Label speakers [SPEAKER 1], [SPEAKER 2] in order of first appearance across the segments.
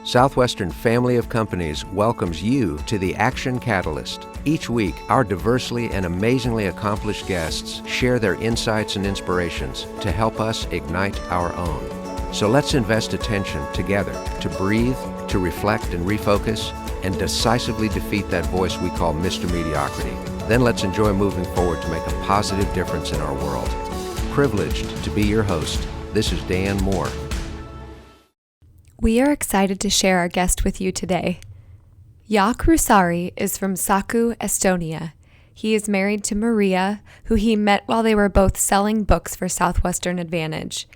[SPEAKER 1] Southwestern Family of Companies welcomes you to the Action Catalyst. Each week, our diversely and amazingly accomplished guests share their insights and inspirations to help us ignite our own. So let's invest attention together to breathe, to reflect and refocus, and decisively defeat that voice we call Mr. Mediocrity. Then let's enjoy moving forward to make a positive difference in our world. Privileged to be your host, this is Dan Moore.
[SPEAKER 2] We are excited to share our guest with you today. Jaak Roosarre is from Saku, Estonia. He is married to Maria, who he met while they were both selling books for Southwestern Advantage.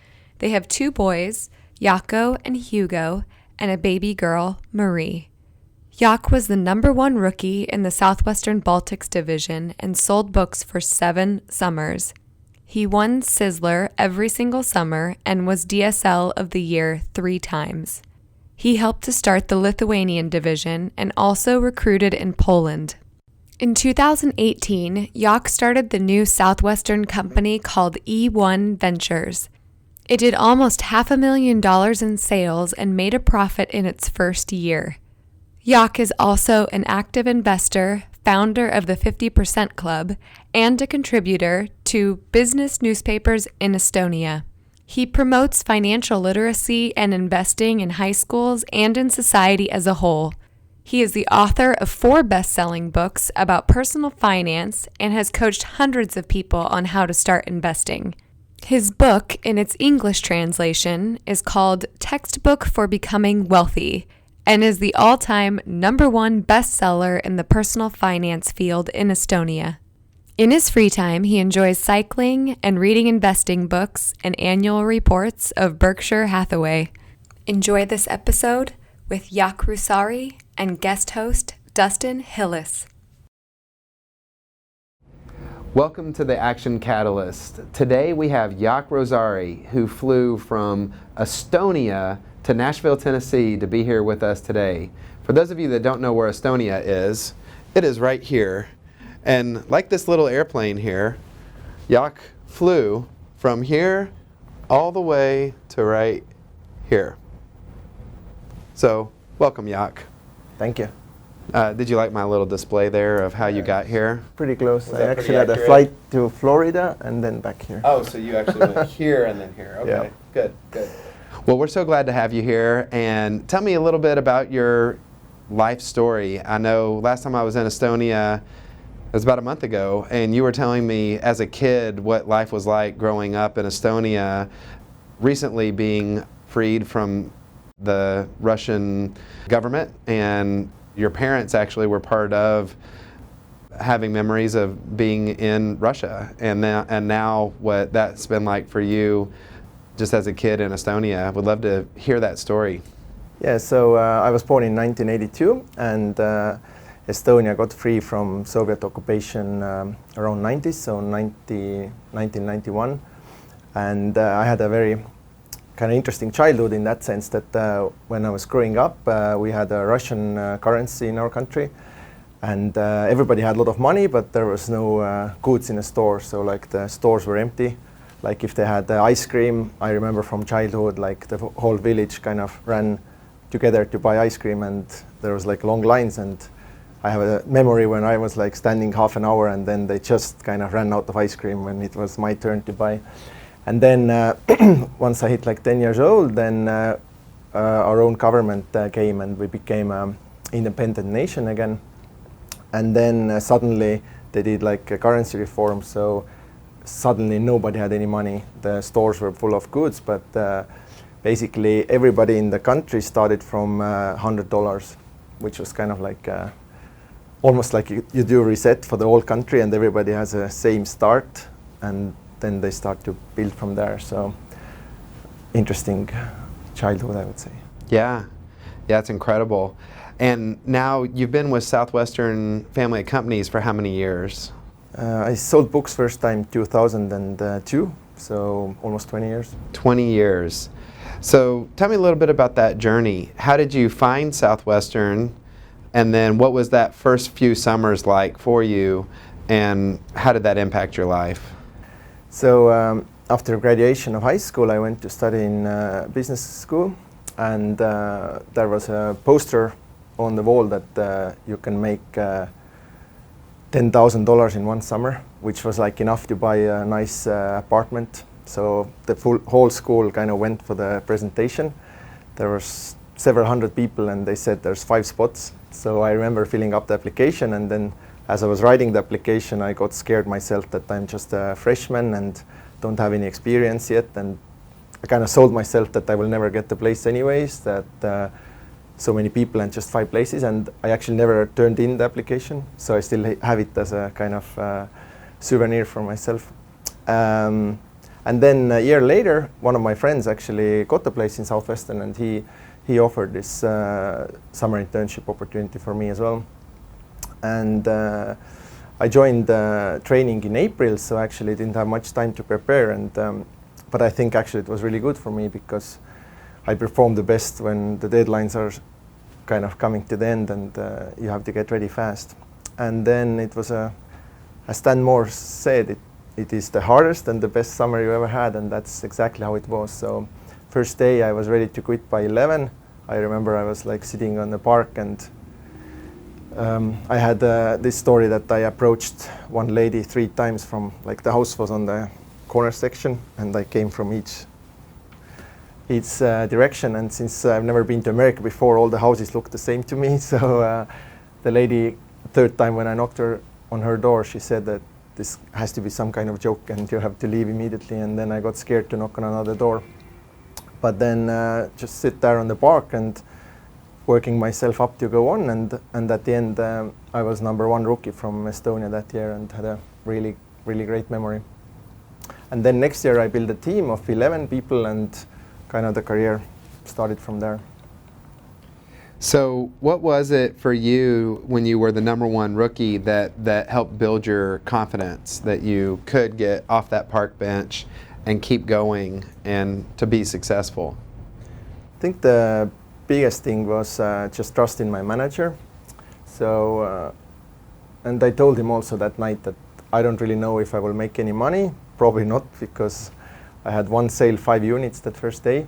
[SPEAKER 2] They have 2 boys, Jaakko and Hugo, and a baby girl, Marie. Jaak was the #1 rookie in the Southwestern Baltics division and sold books for 7 summers. He won Sizzler every single summer and was DSL of the year 3 times. He helped to start the Lithuanian division and also recruited in Poland. In 2018, Jaak started the new Southwestern company called E1 Ventures. It did almost $500,000 in sales and made a profit in its first year. Jaak is also an active investor, founder of the 50% Club, and a contributor to business newspapers in Estonia. He promotes financial literacy and investing in high schools and in society as a whole. He is the author of 4 best-selling books about personal finance and has coached hundreds of people on how to start investing. His book, in its English translation, is called Textbook for Becoming Wealthy, and is the all-time #1 bestseller in the personal finance field in Estonia. In his free time, he enjoys cycling and reading investing books and annual reports of Berkshire Hathaway. Enjoy this episode with Jaak Roosarre and guest host Dustin Hillis.
[SPEAKER 3] Welcome to the Action Catalyst. Today we have Jaak Roosarre, who flew from Estonia to Nashville, Tennessee to be here with us today. For those of you that don't know where Estonia is, it is right here. And like this little airplane here, Jaak flew from here all the way to right here. So, welcome Jaak.
[SPEAKER 4] Thank you.
[SPEAKER 3] Did you like my little display there of how you got here?
[SPEAKER 4] Pretty close.
[SPEAKER 3] Was
[SPEAKER 4] I
[SPEAKER 3] that
[SPEAKER 4] actually
[SPEAKER 3] pretty
[SPEAKER 4] had a
[SPEAKER 3] accurate?
[SPEAKER 4] flight to Florida and then back here.
[SPEAKER 3] Oh, so you actually went here and then here. Okay,
[SPEAKER 4] Yeah.
[SPEAKER 3] good. Well, we're so glad to have you here. And tell me a little bit about your life story. I know last time I was in Estonia, it was about a month ago, and you were telling me as a kid what life was like growing up in Estonia, recently being freed from the Russian government, and your parents actually were part of having memories of being in Russia, and now what that's been like for you just as a kid in Estonia. I would love to hear that story.
[SPEAKER 4] Yeah, so I was born in 1982, and Estonia got free from Soviet occupation around 90s, so 1991. And I had a very kind of interesting childhood in that sense that when I was growing up, we had a Russian currency in our country, and everybody had a lot of money, but there was no goods in the store, so like the stores were empty. Like if they had ice cream, I remember from childhood, like the whole village kind of ran together to buy ice cream, and there was like long lines, and I have a memory when I was like standing half an hour and then they just kind of ran out of ice cream when it was my turn to buy. And then once I hit like 10 years old, then our own government came and we became an independent nation again. And then suddenly they did like a currency reform, so suddenly nobody had any money. The stores were full of goods, but basically everybody in the country started from $100, which was kind of like almost like you do a reset for the whole country and everybody has a same start, and then they start to build from there. So interesting childhood, I would say.
[SPEAKER 3] Yeah, it's incredible. And now you've been with Southwestern Family of Companies for how many years?
[SPEAKER 4] I sold books first time 2002, so almost 20 years.
[SPEAKER 3] 20 years. So tell me a little bit about that journey. How did you find Southwestern, and then what was that first few summers like for you, and how did that impact your life?
[SPEAKER 4] So after graduation of high school, I went to study in business school, and there was a poster on the wall that you can make $10,000 in one summer, which was like enough to buy a nice apartment. So the whole school kind of went for the presentation. There was several hundred people, and they said there's 5 spots. So I remember filling up the application, and then as I was writing the application, I got scared myself that I'm just a freshman and don't have any experience yet, and I kind of sold myself that I will never get the place anyways, that so many people and just 5 places, and I actually never turned in the application, so I still have it as a kind of souvenir for myself. And then a year later, one of my friends actually got a place in Southwestern, and he offered this summer internship opportunity for me as well. And I joined training in April, so actually didn't have much time to prepare. And but I think actually it was really good for me because I perform the best when the deadlines are kind of coming to the end, and you have to get ready fast. And then it was as Stan Moore said, it is the hardest and the best summer you ever had, and that's exactly how it was. So first day I was ready to quit by 11. I remember I was like sitting on the park, and I had this story that I approached one lady 3 times from, like, the house was on the corner section, and I came from each direction. And since I've never been to America before, all the houses looked the same to me. So the lady, 3rd time when I knocked on her door, she said that this has to be some kind of joke and you have to leave immediately. And then I got scared to knock on another door. But then just sit there on the park and working myself up to go on. And at the end, I was #1 rookie from Estonia that year and had a really, really great memory. And then next year I built a team of 11 people, and kind of the career started from there.
[SPEAKER 3] So what was it for you when you were the #1 rookie that helped build your confidence that you could get off that park bench and keep going and to be successful?
[SPEAKER 4] I think the biggest thing was just trust in my manager. So, and I told him also that night that I don't really know if I will make any money. Probably not, because I had one sale, 5 units that first day.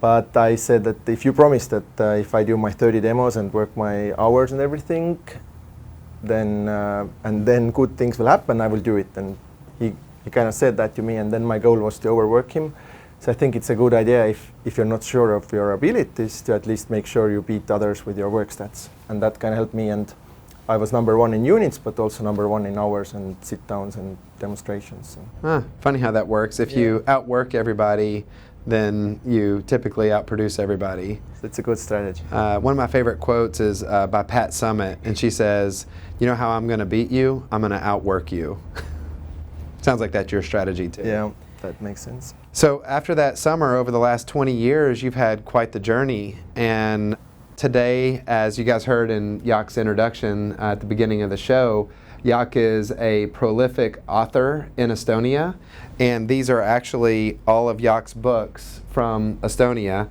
[SPEAKER 4] But I said that if you promise that if I do my 30 demos and work my hours and everything, then good things will happen, I will do it. And he kind of said that to me, and then my goal was to overwork him. So I think it's a good idea if you're not sure of your abilities to at least make sure you beat others with your work stats. And that kind of helped me. And I was #1 in units, but also #1 in hours and sit-downs and demonstrations. So.
[SPEAKER 3] Funny how that works. If you outwork everybody, then you typically outproduce everybody.
[SPEAKER 4] It's a good strategy.
[SPEAKER 3] One of my favorite quotes is by Pat Summitt, and she says, "You know how I'm going to beat you? I'm going to outwork you." Sounds like that's your strategy too.
[SPEAKER 4] Yeah, that makes sense.
[SPEAKER 3] So after that summer, over the last 20 years, you've had quite the journey. And today, as you guys heard in Jaak's introduction at the beginning of the show, Jaak is a prolific author in Estonia, and these are actually all of Jaak's books from Estonia.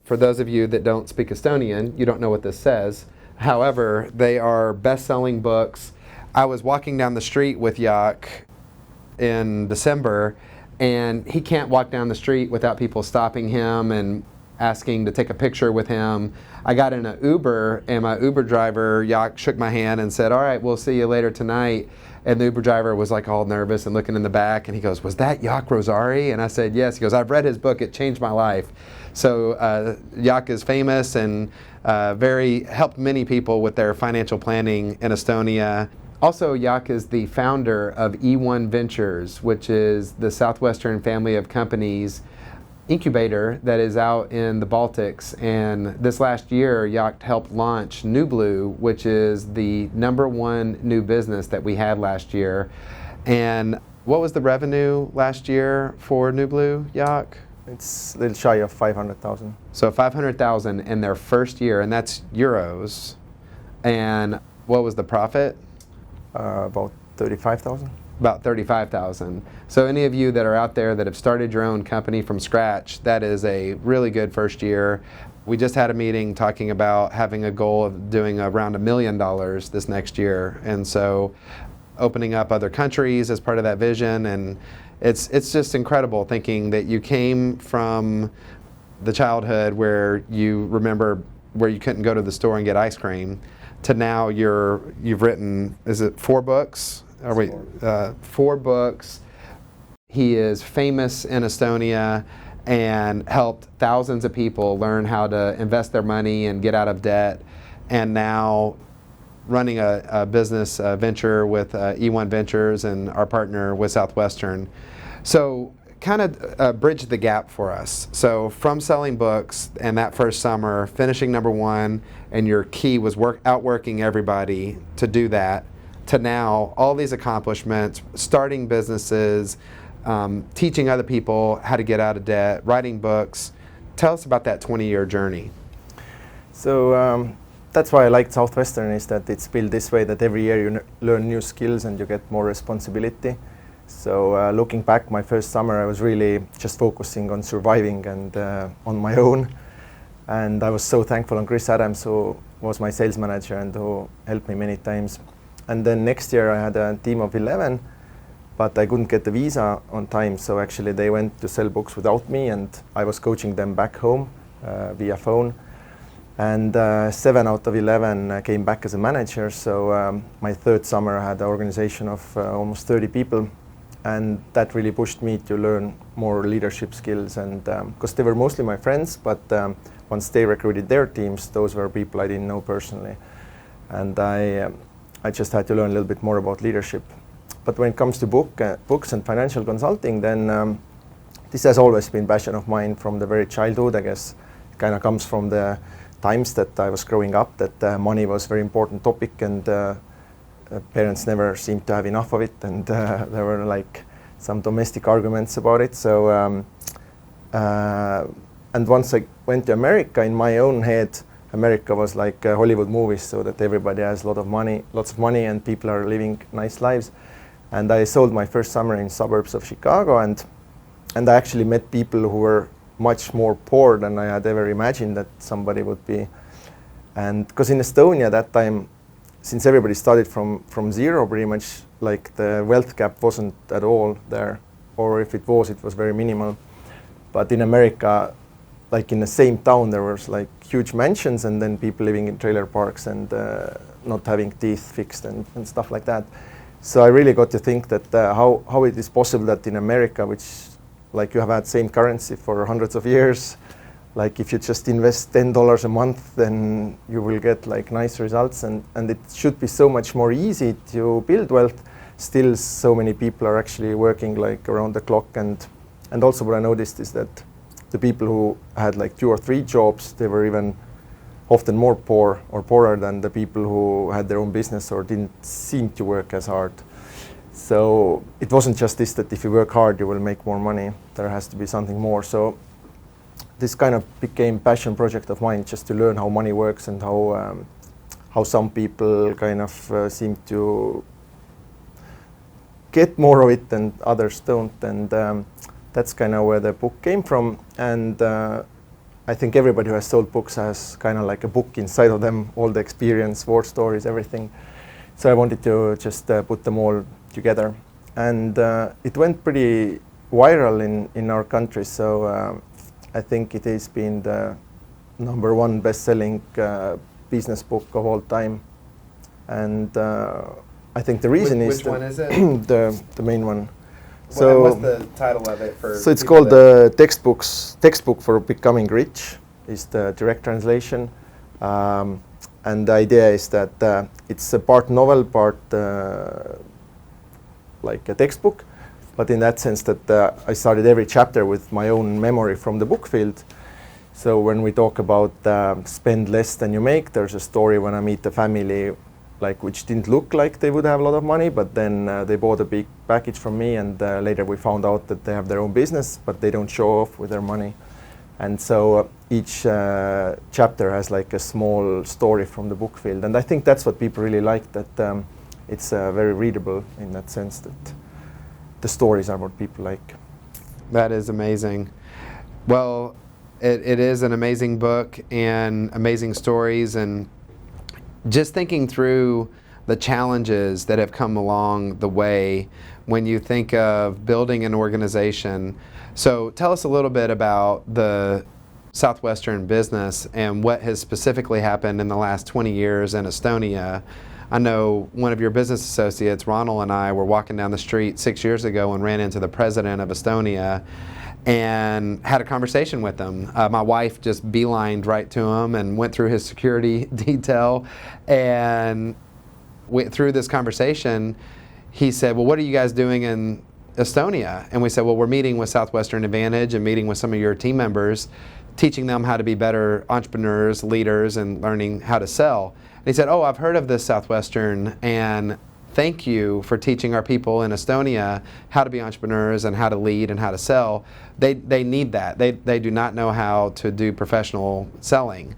[SPEAKER 3] For those of you that don't speak Estonian, you don't know what this says. However, they are best-selling books. I was walking down the street with Jaak in December, and he can't walk down the street without people stopping him and asking to take a picture with him. I got in an Uber, and my Uber driver, Jaak, shook my hand and said, "All right, we'll see you later tonight." And the Uber driver was like all nervous and looking in the back, and he goes, "Was that Jaak Roosarre?" And I said, "Yes." He goes, "I've read his book, it changed my life." So Jaak is famous and helped many people with their financial planning in Estonia. Also, Jaak is the founder of E1 Ventures, which is the Southwestern family of companies incubator that is out in the Baltics. And this last year, Jaak helped launch NewBlue, which is the #1 new business that we had last year. And what was the revenue last year for NewBlue, Jaak?
[SPEAKER 4] It's a little shy of 500,000.
[SPEAKER 3] So 500,000 in their first year, and that's euros. And what was the profit?
[SPEAKER 4] About 35,000.
[SPEAKER 3] About 35,000. So any of you that are out there that have started your own company from scratch, that is a really good first year. We just had a meeting talking about having a goal of doing around $1 million this next year. And so opening up other countries as part of that vision. And it's just incredible thinking that you came from the childhood where you remember where you couldn't go to the store and get ice cream, to now you've written, is it 4 books? Are we 4 books? He is famous in Estonia and helped thousands of people learn how to invest their money and get out of debt, and now running a business venture with E1 Ventures and our partner with Southwestern. So kind of bridge the gap for us. So from selling books and that first summer, finishing #1, and your key was outworking everybody to do that, to now all these accomplishments, starting businesses, teaching other people how to get out of debt, writing books. Tell us about that 20-year journey.
[SPEAKER 4] So that's why I liked Southwestern, is that it's built this way that every year you learn new skills and you get more responsibility. So looking back, my first summer I was really just focusing on surviving and on my own. And I was so thankful on Chris Adams, who was my sales manager and who helped me many times. And then next year I had a team of 11, but I couldn't get the visa on time. So actually they went to sell books without me, and I was coaching them back home via phone. And 7 out of 11 came back as a manager. So my third summer I had an organization of almost 30 people. And that really pushed me to learn more leadership skills, and because they were mostly my friends, but once they recruited their teams, those were people I didn't know personally. And I just had to learn a little bit more about leadership. But when it comes to books and financial consulting, then this has always been a passion of mine from the very childhood. I guess it kind of comes from the times that I was growing up, that money was a very important topic, and parents never seemed to have enough of it, and there were like some domestic arguments about it. So and once I went to America, in my own head, America was like Hollywood movies, so that everybody has lots of money and people are living nice lives. And I sold my first summer in suburbs of Chicago, and I actually met people who were much more poor than I had ever imagined that somebody would be. And because in Estonia that time, since everybody started from zero pretty much, like the wealth gap wasn't at all there, or if it was very minimal. But in America, like in the same town, there was like huge mansions and then people living in trailer parks and not having teeth fixed and stuff like that. So I really got to think that how it is possible that in America, which like you have had same currency for hundreds of years, like if you just invest $10 a month, then you will get like nice results, and it should be so much more easy to build wealth. Still, so many people are actually working like around the clock, and also what I noticed is that the people who had like 2 or 3 jobs, they were even often more poor or poorer than the people who had their own business or didn't seem to work as hard. So it wasn't just this, that if you work hard you will make more money. There has to be something more. So this kind of became passion project of mine, just to learn how money works and how some people kind of seem to get more of it and others don't. And that's kind of where the book came from. And I think everybody who has sold books has kind of like a book inside of them, all the experience, war stories, everything. So I wanted to just put them all together. And it went pretty viral in our country. So I think it has been the #1 best-selling business book of all time. And I think the reason
[SPEAKER 3] which one is it?
[SPEAKER 4] the main one.
[SPEAKER 3] So what's the title of it for?
[SPEAKER 4] So it's called the Textbook for Becoming Rich, is the direct translation. And the idea is that it's a part novel, part like a textbook, but in that sense that I started every chapter with my own memory from the book field. So when we talk about spend less than you make, there's a story when I meet a family like which didn't look like they would have a lot of money, but then they bought a big package from me, and later we found out that they have their own business, but they don't show off with their money. And so each chapter has like a small story from the book field, and I think that's what people really like, that it's very readable in that sense, that the stories are what people like.
[SPEAKER 3] That is amazing. Well, it is an amazing book and amazing stories, and just thinking through the challenges that have come along the way when you think of building an organization. So tell us a little bit about the Southwestern business and what has specifically happened in the last 20 years in Estonia. I know one of your business associates, Ronald, and I were walking down the street 6 years ago and ran into the president of Estonia and had a conversation with him. My wife just beelined right to him and went through his security detail, and through this conversation he said, well, what are you guys doing in Estonia? And we said, well, we're meeting with Southwestern Advantage and meeting with some of your team members, teaching them how to be better entrepreneurs, leaders, and learning how to sell. And he said, oh, I've heard of this Southwestern, and thank you for teaching our people in Estonia how to be entrepreneurs and how to lead and how to sell. They need that. They do not know how to do professional selling.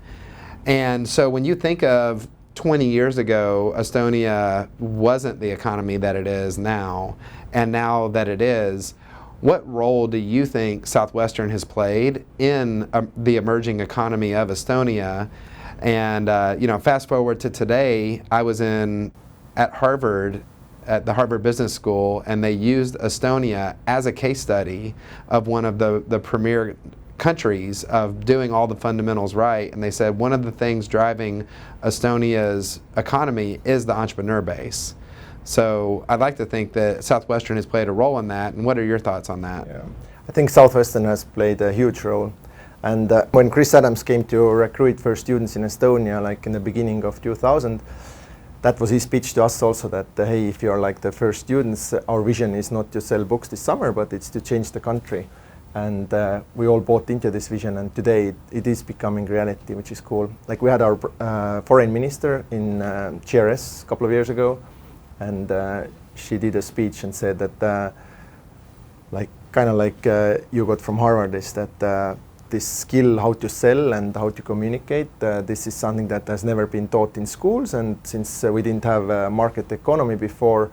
[SPEAKER 3] And so when you think of 20 years ago, Estonia wasn't the economy that it is now, and now that it is, what role do you think Southwestern has played in the emerging economy of Estonia? And fast forward to today, I was at Harvard, at the Harvard Business School, and they used Estonia as a case study of one of the premier countries of doing all the fundamentals right. And they said one of the things driving Estonia's economy is the entrepreneur base. So I'd like to think that Southwestern has played a role in that. And what are your thoughts on that?
[SPEAKER 4] Yeah. I think Southwestern has played a huge role. And when Chris Adams came to recruit for students in Estonia, like in the beginning of 2000, that was his pitch to us also, that hey, if you're like the first students, our vision is not to sell books this summer, but it's to change the country. And we all bought into this vision, and today it is becoming reality, which is cool. Like we had our foreign minister in GRS a couple of years ago, and she did a speech and said that you got from Harvard is that this skill how to sell and how to communicate, this is something that has never been taught in schools, and since we didn't have a market economy before,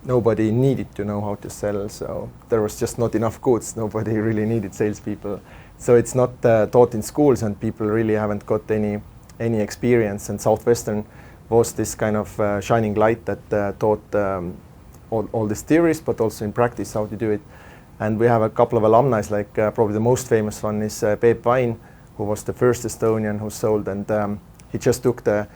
[SPEAKER 4] nobody needed to know how to sell, so there was just not enough goods. Nobody really needed salespeople. So it's not taught in schools, and people really haven't got any experience. And Southwestern was this kind of shining light that taught all these theories, but also in practice how to do it. And we have a couple of alumni, like probably the most famous one is Peep Vain, who was the first Estonian who sold, and he just took the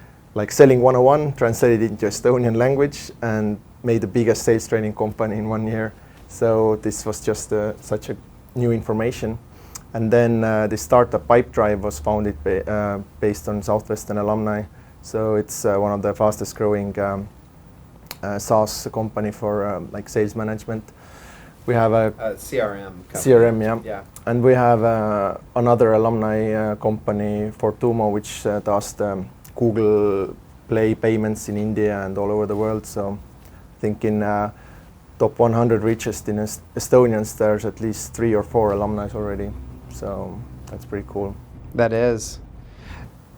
[SPEAKER 4] selling 101, translated it into Estonian language, and made the biggest sales training company in 1 year. So this was just such a new information. And then the startup Pipe Drive was founded based on Southwestern alumni. So it's one of the fastest growing SaaS company for sales management. We have a
[SPEAKER 3] CRM company.
[SPEAKER 4] CRM, yeah. And we have another alumni company, Fortumo, which does the Google Play payments in India and all over the world. So I think in top 100 richest in Estonians, there's at least 3 or 4 alumni already. So that's pretty cool.
[SPEAKER 3] That is.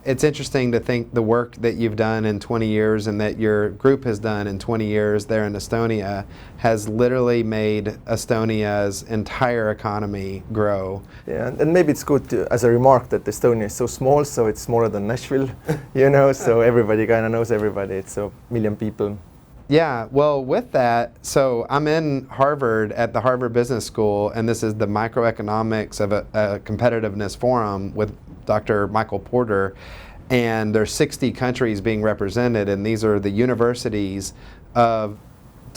[SPEAKER 3] It's interesting to think the work that you've done in 20 years and that your group has done in 20 years there in Estonia has literally made Estonia's entire economy grow.
[SPEAKER 4] Yeah, and maybe it's good to, as a remark, that Estonia is so small, so it's smaller than Nashville, so everybody kind of knows everybody. It's a million people.
[SPEAKER 3] Yeah, well, with that, so I'm in Harvard at the Harvard Business School, and this is the Microeconomics of a Competitiveness Forum with Dr. Michael Porter, and there's 60 countries being represented, and these are the universities to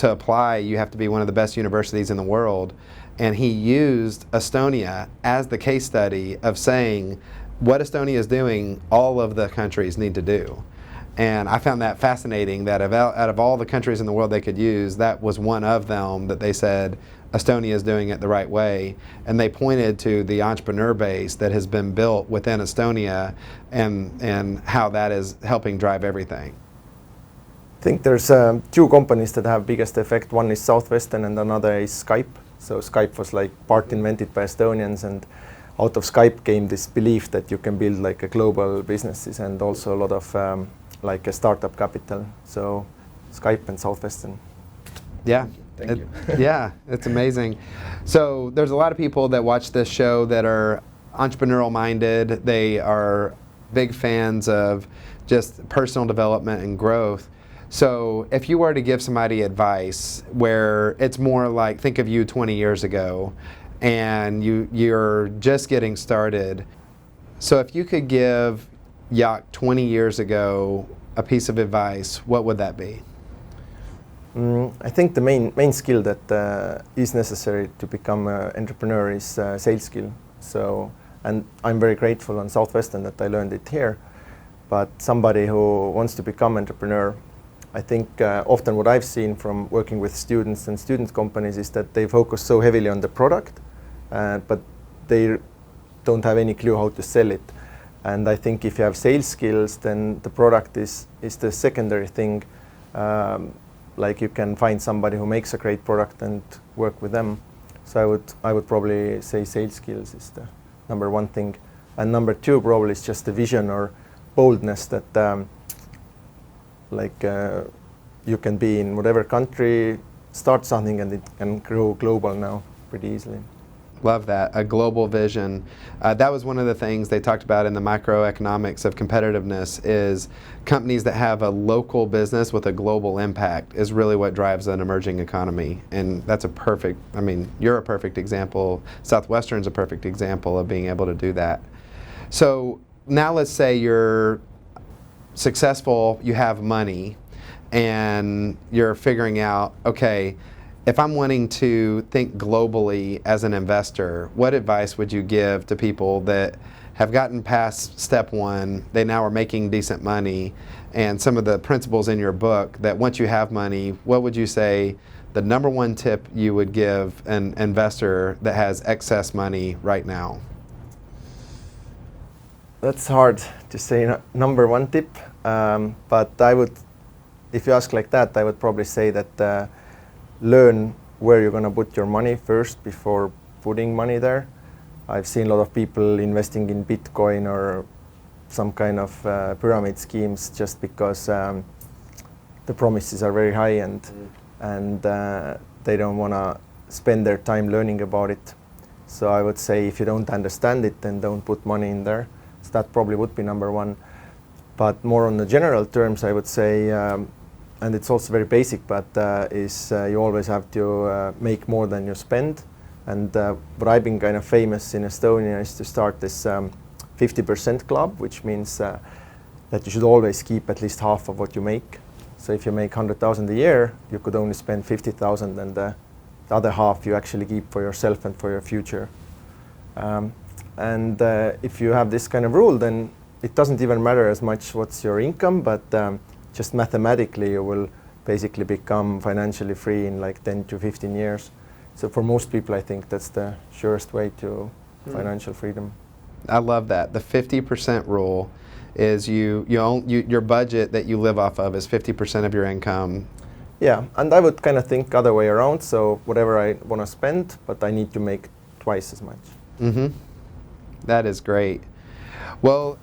[SPEAKER 3] apply. You have to be one of the best universities in the world, and he used Estonia as the case study of saying what Estonia is doing, all of the countries need to do. And I found that fascinating, that out of all the countries in the world they could use, that was one of them that they said Estonia is doing it the right way. And they pointed to the entrepreneur base that has been built within Estonia and how that is helping drive everything.
[SPEAKER 4] I think there's 2 companies that have biggest effect. One is Southwestern and another is Skype. So Skype was part invented by Estonians, and out of Skype came this belief that you can build a global businesses and also a lot of a startup capital. So Skype and Southwestern.
[SPEAKER 3] Yeah.
[SPEAKER 4] Thank you.
[SPEAKER 3] Yeah, it's amazing. So there's a lot of people that watch this show that are entrepreneurial minded. They are big fans of just personal development and growth. So if you were to give somebody advice where it's more like, think of you 20 years ago and you're just getting started, So if you could give Jaak 20 years ago a piece of advice, what would that be?
[SPEAKER 4] I think the main skill that is necessary to become an entrepreneur is sales skill. So, and I'm very grateful on Southwestern that I learned it here. But somebody who wants to become entrepreneur, I think often what I've seen from working with students and student companies is that they focus so heavily on the product, but they don't have any clue how to sell it. And I think if you have sales skills, then the product is the secondary thing. Like you can find somebody who makes a great product and work with them. So I would probably say sales skills is the number one thing. And number two probably is just the vision or boldness that you can be in whatever country, start something, and it can grow global now pretty easily.
[SPEAKER 3] Love that, a global vision. That was one of the things they talked about in the microeconomics of competitiveness is companies that have a local business with a global impact is really what drives an emerging economy. And that's a perfect, I mean, you're a perfect example. Southwestern's a perfect example of being able to do that. So now let's say you're successful, you have money, and you're figuring out, okay, if I'm wanting to think globally as an investor, what advice would you give to people that have gotten past step one, they now are making decent money, and some of the principles in your book that once you have money, what would you say the number one tip you would give an investor that has excess money right now?
[SPEAKER 4] That's hard to say number one tip, but I would, if you ask like that, I would probably say that learn where you're going to put your money first before putting money there. I've seen a lot of people investing in Bitcoin or some kind of pyramid schemes just because the promises are very high and they don't want to spend their time learning about it. So I would say if you don't understand it, then don't put money in there. So that probably would be number one. But more on the general terms, I would say, and it's also very basic, but you always have to make more than you spend. And what I've been kind of famous in Estonia is to start this 50% club, which means that you should always keep at least half of what you make. So if you make 100,000 a year, you could only spend 50,000, and the other half you actually keep for yourself and for your future. And if you have this kind of rule, then it doesn't even matter as much what's your income, but just mathematically you will basically become financially free in like 10 to 15 years. So for most people, I think that's the surest way to financial freedom.
[SPEAKER 3] I love that. The 50% rule is your budget that you live off of is 50% of your income.
[SPEAKER 4] Yeah, and I would kind of think other way around. So whatever I want to spend, but I need to make twice as much.
[SPEAKER 3] Mm-hmm. That is great. Well,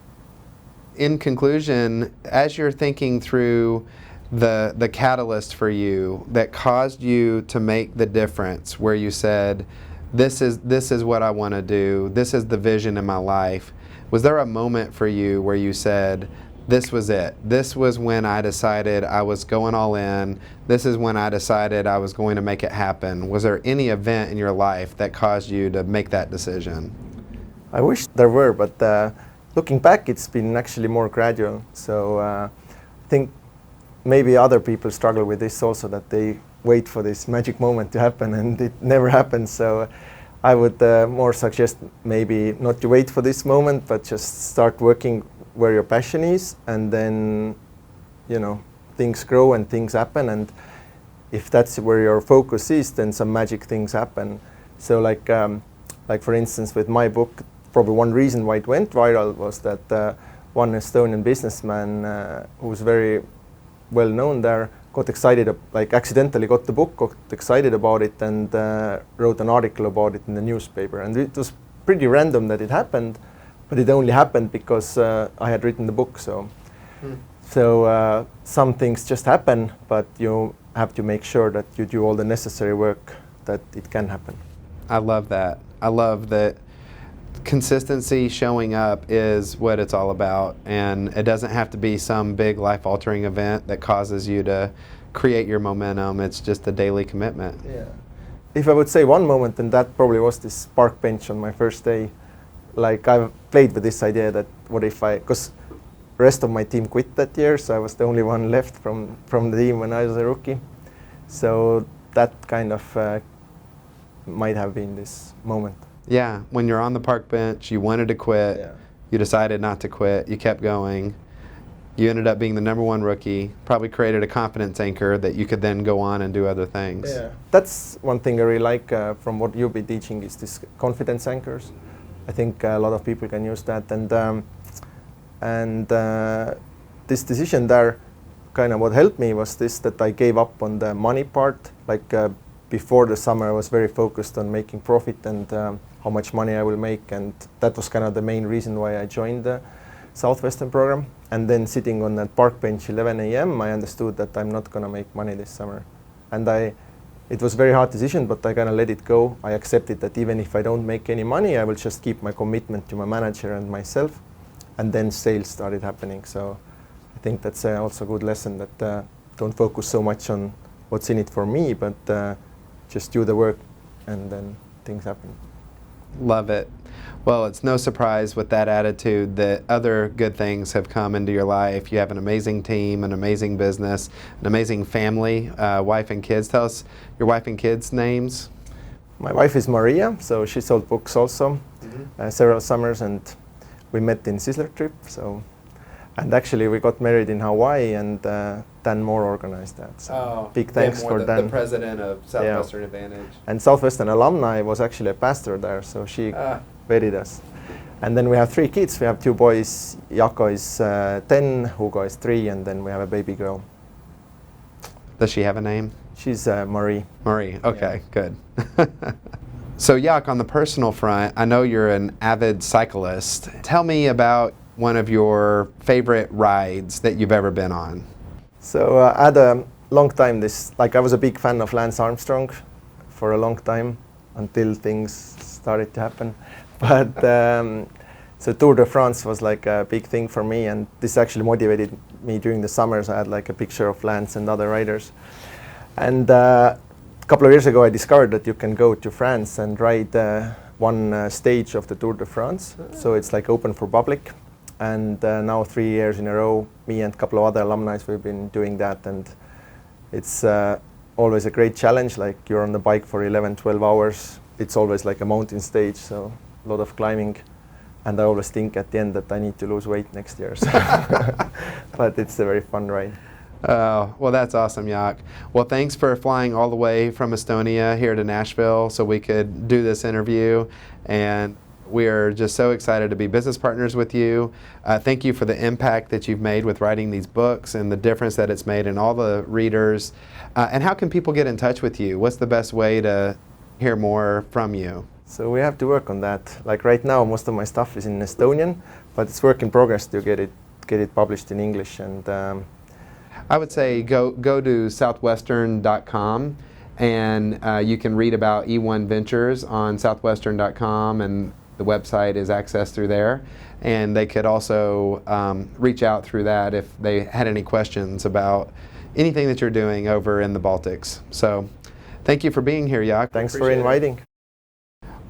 [SPEAKER 3] in conclusion, as you're thinking through the catalyst for you that caused you to make the difference, where you said, this is what I want to do, this is the vision in my life, was there a moment for you where you said, this was it, this was when I decided I was going all in, this is when I decided I was going to make it happen? Was there any event in your life that caused you to make that decision?
[SPEAKER 4] I wish there were, but looking back, it's been actually more gradual. So I think maybe other people struggle with this also, that they wait for this magic moment to happen and it never happens. So I would more suggest maybe not to wait for this moment, but just start working where your passion is, and then, you know, things grow and things happen. And if that's where your focus is, then some magic things happen. So like for instance, with my book, probably one reason why it went viral was that one Estonian businessman who was very well known there got excited, accidentally got the book, got excited about it, and wrote an article about it in the newspaper. And it was pretty random that it happened, but it only happened because I had written the book. So, some things just happen, but you have to make sure that you do all the necessary work that it can happen.
[SPEAKER 3] I love that. I love that. Consistency, showing up is what it's all about, and it doesn't have to be some big life-altering event that causes you to create your momentum. It's just a daily commitment.
[SPEAKER 4] Yeah. If I would say one moment, then that probably was this park bench on my first day. like I've played with this idea that what if because rest of my team quit that year, so I was the only one left from the team when I was a rookie. So that kind of might have been this moment.
[SPEAKER 3] Yeah, when you're on the park bench, you wanted to quit,
[SPEAKER 4] Yeah.
[SPEAKER 3] you decided not to quit, you kept going, you ended up being the #1 rookie, probably created a confidence anchor that you could then go on and do other things.
[SPEAKER 4] Yeah, that's one thing I really like from what you've been teaching is this confidence anchors. I think a lot of people can use that, and this decision there, kind of what helped me was this, that I gave up on the money part. Like before the summer I was very focused on making profit and how much money I will make, and that was kind of the main reason why I joined the Southwestern program. And then sitting on that park bench 11 a.m. I understood that I'm not going to make money this summer. And it was a very hard decision, but I kind of let it go. I accepted that even if I don't make any money, I will just keep my commitment to my manager and myself. And then sales started happening. So I think that's also a good lesson, that don't focus so much on what's in it for me, but just do the work and then things happen.
[SPEAKER 3] Love it. Well, it's no surprise with that attitude that other good things have come into your life. You have an amazing team, an amazing business, an amazing family, wife and kids. Tell us your wife and kids' names.
[SPEAKER 4] My wife is Maria, so she sold books also several summers, and we met in Sizzler trip. So, and actually we got married in Hawaii, and Dan Moore organized that. So big thanks for Dan.
[SPEAKER 3] The president of Southwestern Advantage.
[SPEAKER 4] And Southwestern alumni was actually a pastor there, so she vetted us. And then we have 3 kids. We have 2 boys. Jaakko is 10, Hugo is 3, and then we have a baby girl.
[SPEAKER 3] Does she have a name?
[SPEAKER 4] She's Marie.
[SPEAKER 3] Marie, okay, good. So Jaak, on the personal front, I know you're an avid cyclist. Tell me about one of your favorite rides that you've ever been on.
[SPEAKER 4] So I had a long time I was a big fan of Lance Armstrong for a long time until things started to happen. But so Tour de France was like a big thing for me, and this actually motivated me during the summers. I had like a picture of Lance and other riders. And a couple of years ago I discovered that you can go to France and ride one stage of the Tour de France. So it's like open for public. And now 3 years in a row, me and a couple of other alumni, we've been doing that, and it's always a great challenge. Like you're on the bike for 11, 12 hours. It's always like a mountain stage, so a lot of climbing. And I always think at the end that I need to lose weight next year. So but it's a very fun ride.
[SPEAKER 3] Well, that's awesome, Jaak. Well, thanks for flying all the way from Estonia here to Nashville so we could do this interview. And we are just so excited to be business partners with you. Thank you for the impact that you've made with writing these books and the difference that it's made in all the readers. And how can people get in touch with you? What's the best way to hear more from you?
[SPEAKER 4] So we have to work on that. Like right now, most of my stuff is in Estonian, but it's work in progress to get it published in English. And
[SPEAKER 3] I would say go to southwestern.com, and you can read about E1 Ventures on southwestern.com, and the website is accessed through there. And they could also reach out through that if they had any questions about anything that you're doing over in the Baltics. So thank you for being here, Jaak.
[SPEAKER 4] Thanks for inviting.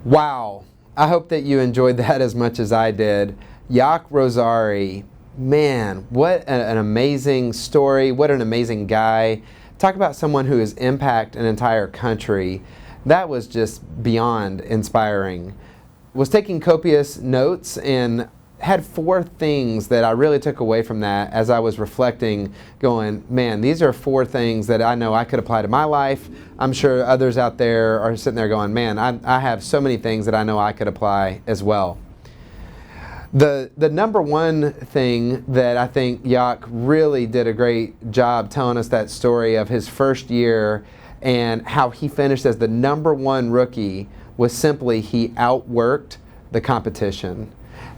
[SPEAKER 3] Wow. I hope that you enjoyed that as much as I did. Jaak Roosarre, man, what an amazing story. What an amazing guy. Talk about someone who has impacted an entire country. That was just beyond inspiring. Was taking copious notes and had 4 things that I really took away from that as I was reflecting, going, man, these are 4 things that I know I could apply to my life. I'm sure others out there are sitting there going, man, I have so many things that I know I could apply as well. The number one thing that I think Jaak really did a great job telling us that story of his first year and how he finished as the #1 rookie was simply he outworked the competition.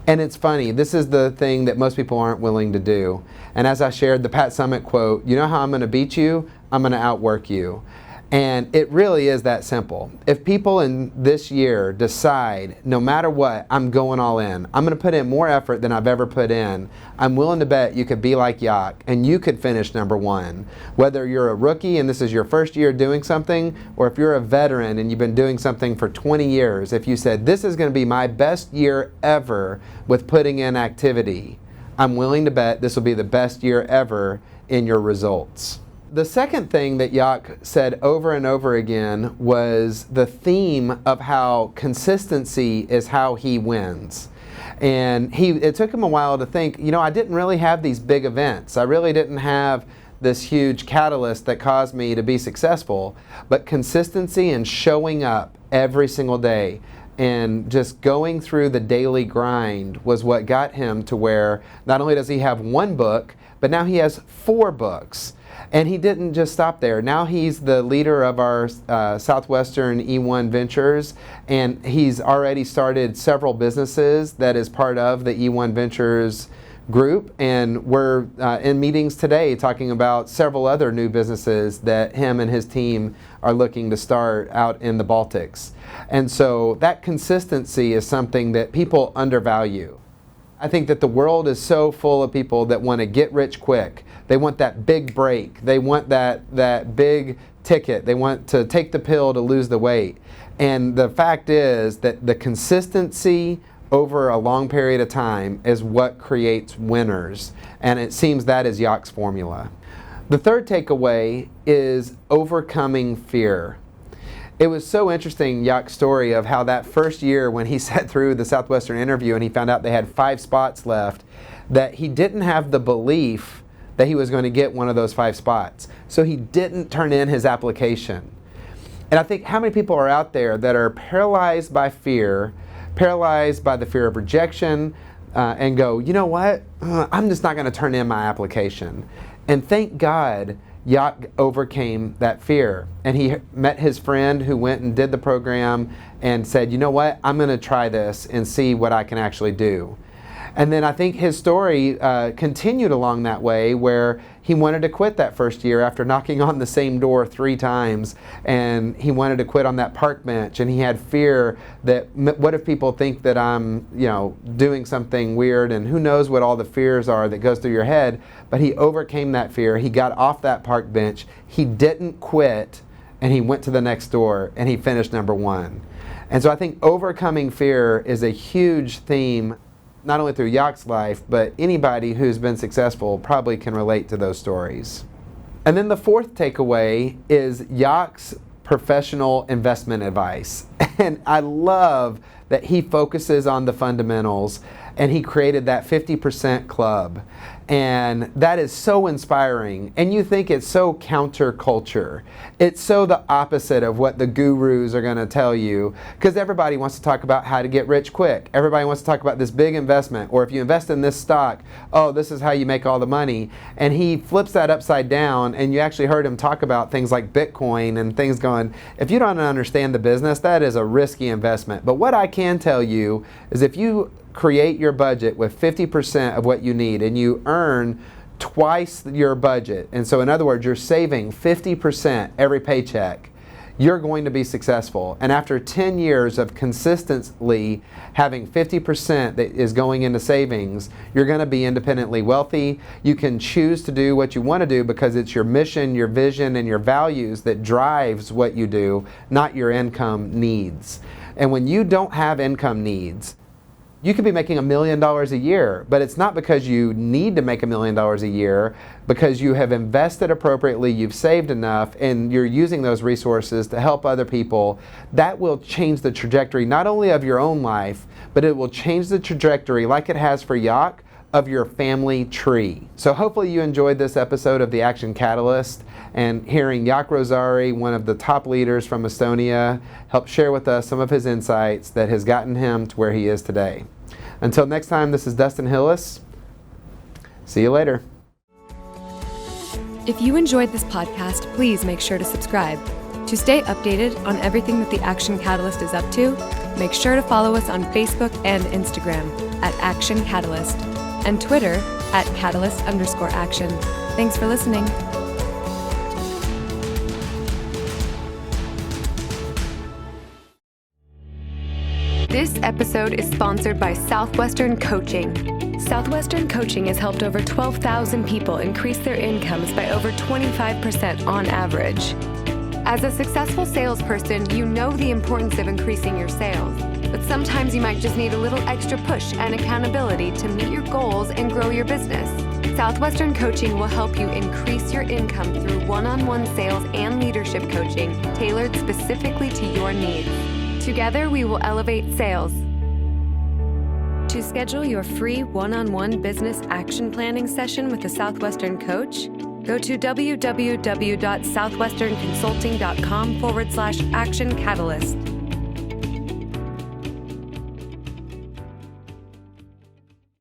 [SPEAKER 3] And it's funny, this is the thing that most people aren't willing to do. And as I shared the Pat Summitt quote, you know how I'm going to beat you? I'm going to outwork you. And it really is that simple. If people in this year decide, no matter what, I'm going all in, I'm going to put in more effort than I've ever put in, I'm willing to bet you could be like Jaak and you could finish number one. Whether you're a rookie and this is your first year doing something, or if you're a veteran and you've been doing something for 20 years, if you said, this is going to be my best year ever with putting in activity, I'm willing to bet this will be the best year ever in your results. The second thing that Jaak said over and over again was the theme of how consistency is how he wins. And it took him a while to think, I didn't really have these big events. I really didn't have this huge catalyst that caused me to be successful. But consistency and showing up every single day and just going through the daily grind was what got him to where not only does he have one book, but now he has 4 books. And he didn't just stop there. Now he's the leader of our Southwestern E1 Ventures, and he's already started several businesses that is part of the E1 Ventures group. And we're in meetings today talking about several other new businesses that him and his team are looking to start out in the Baltics. And so that consistency is something that people undervalue. I think that the world is so full of people that want to get rich quick. They want that big break. They want that big ticket. They want to take the pill to lose the weight. And the fact is that the consistency over a long period of time is what creates winners. And it seems that is Jaak's formula. The third takeaway is overcoming fear. It was so interesting, Jaak's story of how that first year when he sat through the Southwestern interview and he found out they had 5 spots left, that he didn't have the belief that he was going to get one of those 5 spots. So he didn't turn in his application. And I think how many people are out there that are paralyzed by fear, paralyzed by the fear of rejection, and go, you know what, I'm just not going to turn in my application. And thank God Jaak overcame that fear, and he met his friend who went and did the program and said, you know what, I'm going to try this and see what I can actually do. And then I think his story continued along that way, where he wanted to quit that first year after knocking on the same door 3 times, and he wanted to quit on that park bench, and he had fear that what if people think that I'm doing something weird, and who knows what all the fears are that goes through your head. But he overcame that fear. He got off that park bench. He didn't quit, and he went to the next door and he finished number 1. And so I think overcoming fear is a huge theme, not only through Jaak's life, but anybody who's been successful probably can relate to those stories. And then the fourth takeaway is Jaak's professional investment advice. And I love that he focuses on the fundamentals, and he created that 50% club. And that is so inspiring. And you think it's so counterculture. It's so the opposite of what the gurus are going to tell you, because everybody wants to talk about how to get rich quick. Everybody wants to talk about this big investment, or if you invest in this stock, oh, this is how you make all the money. And he flips that upside down, and you actually heard him talk about things like Bitcoin and things going, if you don't understand the business, that is a risky investment. But what I can tell you is if you create your budget with 50% of what you need and you earn twice your budget, and so in other words you're saving 50% every paycheck, you're going to be successful. And after 10 years of consistently having 50% that is going into savings, you're going to be independently wealthy. You can choose to do what you want to do because it's your mission, your vision, and your values that drives what you do, not your income needs. And when you don't have income needs, you could be making $1 million a year, but it's not because you need to make $1 million a year, because you have invested appropriately, you've saved enough, and you're using those resources to help other people. That will change the trajectory not only of your own life, but it will change the trajectory, like it has for Jaak, of your family tree. So hopefully you enjoyed this episode of The Action Catalyst, and hearing Jaak Roosarre, one of the top leaders from Estonia, help share with us some of his insights that has gotten him to where he is today. Until next time, this is Dustin Hillis. See you later.
[SPEAKER 2] If you enjoyed this podcast, please make sure to subscribe. To stay updated on everything that the Action Catalyst is up to, make sure to follow us on Facebook and Instagram at Action Catalyst, and Twitter at Catalyst_Action. Thanks for listening. This episode is sponsored by Southwestern Coaching. Southwestern Coaching has helped over 12,000 people increase their incomes by over 25% on average. As a successful salesperson, you know the importance of increasing your sales, but sometimes you might just need a little extra push and accountability to meet your goals and grow your business. Southwestern Coaching will help you increase your income through one-on-one sales and leadership coaching tailored specifically to your needs. Together, we will elevate sales. To schedule your free one-on-one business action planning session with a Southwestern coach, go to www.southwesternconsulting.com/action catalyst.